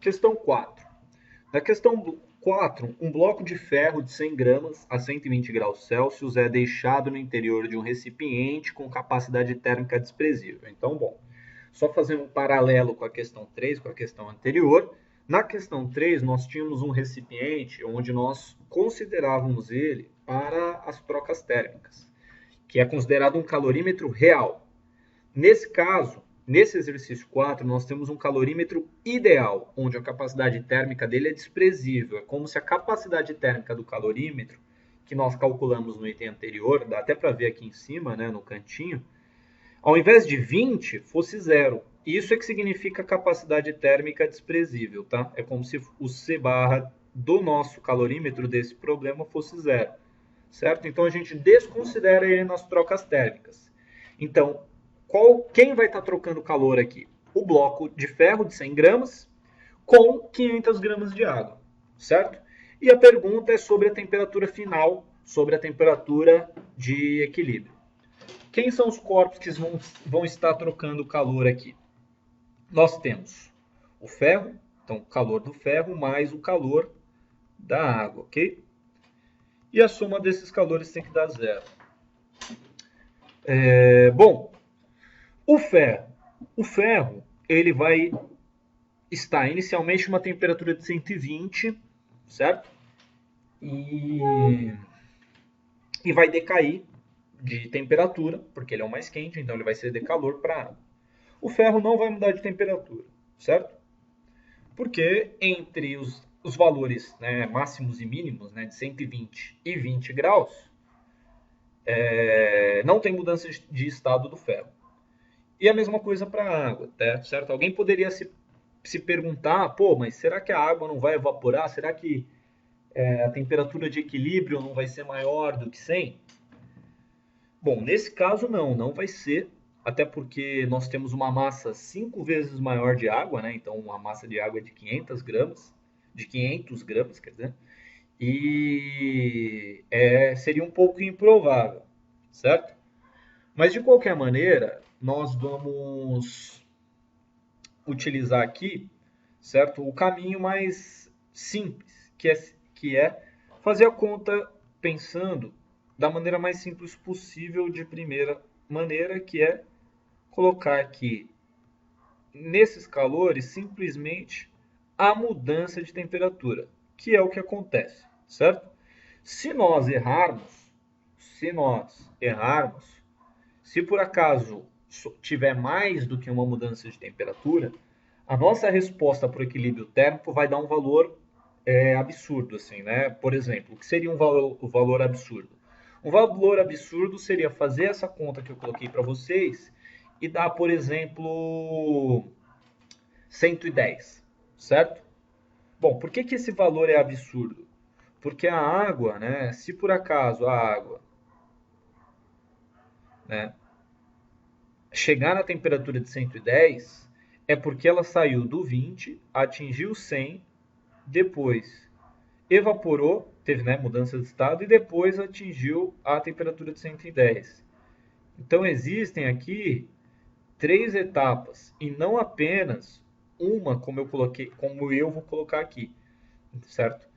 Questão 4. Na questão 4, um bloco de ferro de 100 gramas a 120 graus Celsius é deixado no interior de um recipiente com capacidade térmica desprezível. Então, bom, só fazendo um paralelo com a questão 3, com a questão anterior. Na questão 3, nós tínhamos um recipiente onde nós considerávamos ele para as trocas térmicas, que é considerado um calorímetro real. Nesse caso, nesse exercício 4, nós temos um calorímetro ideal, onde a capacidade térmica dele é desprezível. É como se a capacidade térmica do calorímetro, que nós calculamos no item anterior, dá até para ver aqui em cima, né, no cantinho, ao invés de 20, fosse zero. Isso é que significa capacidade térmica desprezível, tá? É como se o C barra do nosso calorímetro desse problema fosse zero, certo? Então a gente desconsidera ele nas trocas térmicas. Então, quem vai estar trocando calor aqui? O bloco de ferro de 100 gramas com 500 gramas de água, certo? E a pergunta é sobre a temperatura final, sobre a temperatura de equilíbrio. Quem são os corpos que vão estar trocando calor aqui? Nós temos o ferro, então o calor do ferro mais o calor da água, ok? E a soma desses calores tem que dar zero. Bom, o ferro, ele vai estar inicialmente uma temperatura de 120, certo? E vai decair de temperatura, porque ele é o mais quente, então ele vai ceder calor para a água. O ferro não vai mudar de temperatura, certo? Porque entre os valores, né, máximos e mínimos, né, de 120 e 20 graus, não tem mudança de estado do ferro. E a mesma coisa para a água, certo? Alguém poderia se perguntar, pô, mas será que a água não vai evaporar? Será que a temperatura de equilíbrio não vai ser maior do que 100? Bom, nesse caso não vai ser, até porque nós temos uma massa 5 vezes maior de água, né? Então uma massa de água é de 500 gramas, quer dizer, e seria um pouco improvável, certo? Mas de qualquer maneira, nós vamos utilizar aqui, certo, o caminho mais simples, que é fazer a conta pensando da maneira mais simples possível de primeira maneira, que é colocar aqui nesses calores simplesmente a mudança de temperatura, que é o que acontece, certo? Se nós errarmos, se por acaso tiver mais do que uma mudança de temperatura, a nossa resposta para o equilíbrio térmico vai dar um valor absurdo, assim, né? Por exemplo, o que seria um valor absurdo? Um valor absurdo seria fazer essa conta que eu coloquei para vocês e dar, por exemplo, 110, certo? Bom, por que esse valor é absurdo? Porque a água, né, se por acaso a água, né, chegar na temperatura de 110, é porque ela saiu do 20, atingiu 100, depois evaporou, teve, né, mudança de estado, e depois atingiu a temperatura de 110. Então existem aqui 3 etapas, e não apenas uma, como eu vou colocar aqui, certo?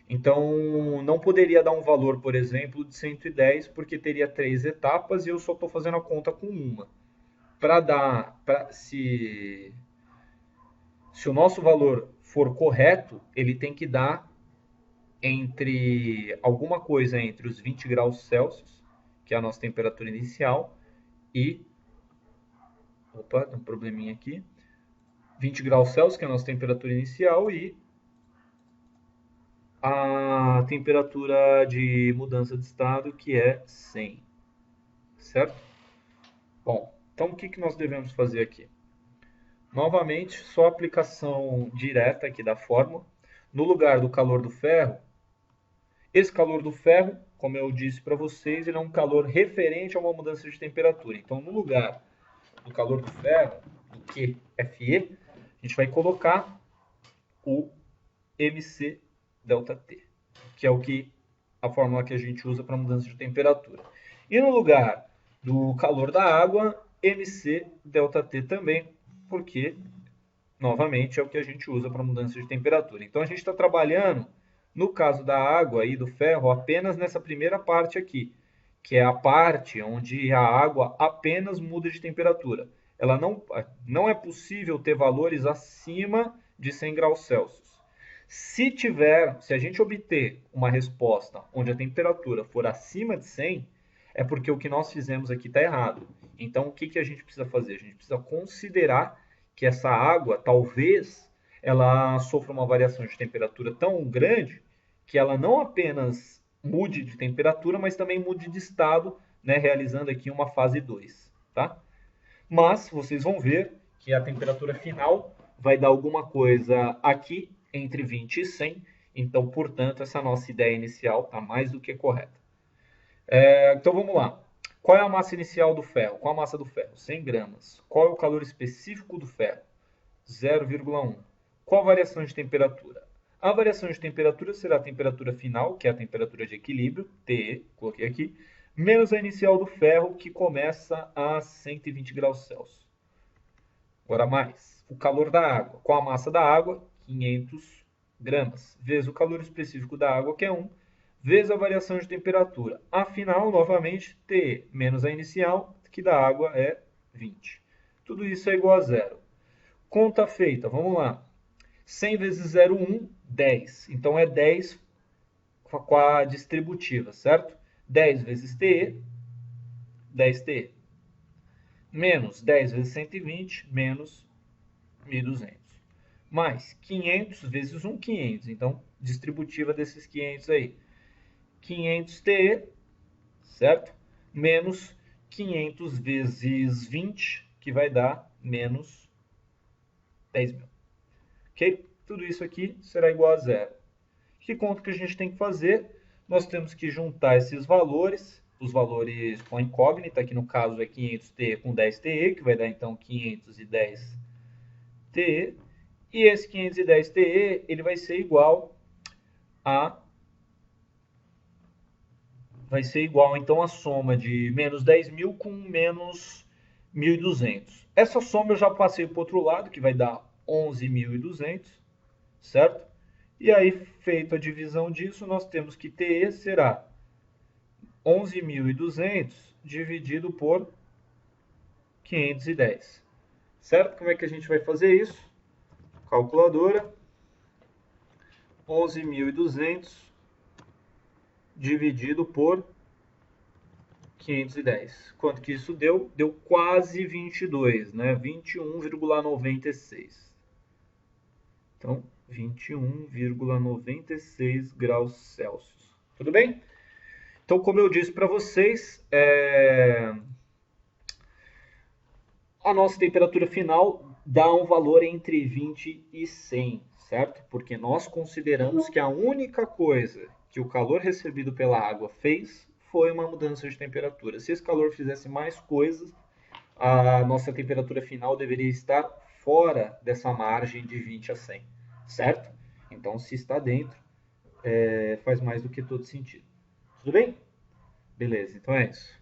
Então, não poderia dar um valor, por exemplo, de 110, porque teria 3 etapas e eu só estou fazendo a conta com uma. Se o nosso valor for correto, ele tem que dar entre alguma coisa entre os 20 graus Celsius, que é a nossa temperatura inicial, e... Opa, tem um probleminha aqui. 20 graus Celsius, que é a nossa temperatura inicial, e a temperatura de mudança de estado, que é 100. Certo? Bom, então o que nós devemos fazer aqui? Novamente, só aplicação direta aqui da fórmula. No lugar do calor do ferro, esse calor do ferro, como eu disse para vocês, ele é um calor referente a uma mudança de temperatura. Então, no lugar do calor do ferro, do QFE, a gente vai colocar o MC ΔT, que é a fórmula que a gente usa para mudança de temperatura. E no lugar do calor da água, MC ΔT também, porque novamente, é o que a gente usa para mudança de temperatura. Então, a gente está trabalhando, no caso da água e do ferro, apenas nessa primeira parte aqui, que é a parte onde a água apenas muda de temperatura. Ela não é possível ter valores acima de 100 graus Celsius. Se a gente obter uma resposta onde a temperatura for acima de 100, é porque o que nós fizemos aqui está errado. Então, o que a gente precisa fazer? A gente precisa considerar que essa água, talvez, ela sofra uma variação de temperatura tão grande que ela não apenas mude de temperatura, mas também mude de estado, né, realizando aqui uma fase 2, tá? Mas vocês vão ver que a temperatura final vai dar alguma coisa aqui entre 20 e 100. Então, portanto, essa nossa ideia inicial está mais do que correta. Então, vamos lá. Qual é a massa inicial do ferro? Qual a massa do ferro? 100 gramas. Qual é o calor específico do ferro? 0,1. Qual a variação de temperatura? A variação de temperatura será a temperatura final, que é a temperatura de equilíbrio, TE, coloquei aqui, menos a inicial do ferro, que começa a 120 graus Celsius. Agora mais, o calor da água. Qual a massa da água? 500 gramas. Vezes o calor específico da água, que é 1, vezes a variação de temperatura. Afinal, novamente, T menos a inicial, que da água é 20. Tudo isso é igual a zero. Conta feita, vamos lá. 100 vezes 0,1, 10. Então, é 10 com a distributiva, certo? 10 vezes TE, 10TE. Menos 10 vezes 120, menos 1.200. Mais 500 vezes 1, 500. Então, distributiva desses 500 aí. 500TE, certo? Menos 500 vezes 20, que vai dar menos 10.000. Ok? Tudo isso aqui será igual a zero. Que conta que a gente tem que fazer? Nós temos que juntar esses valores, os valores com a incógnita, que no caso é 500TE com 10TE, que vai dar então 510TE. E esse 510TE, ele vai ser igual então a soma de menos 10.000 com menos 1.200. Essa soma eu já passei para o outro lado, que vai dar 11.200, certo? E aí, feita a divisão disso, nós temos que TE será 11.200 dividido por 510. Certo? Como é que a gente vai fazer isso? Calculadora. 11.200 dividido por 510. Quanto que isso deu? Deu quase 22, né? 21,96. Então, 21,96 graus Celsius. Tudo bem? Então, como eu disse para vocês, a nossa temperatura final dá um valor entre 20 e 100, certo? Porque nós consideramos que a única coisa que o calor recebido pela água fez foi uma mudança de temperatura. Se esse calor fizesse mais coisas, a nossa temperatura final deveria estar fora dessa margem de 20 a 100, certo? Então, se está dentro, faz mais do que todo sentido. Tudo bem? Beleza, então é isso.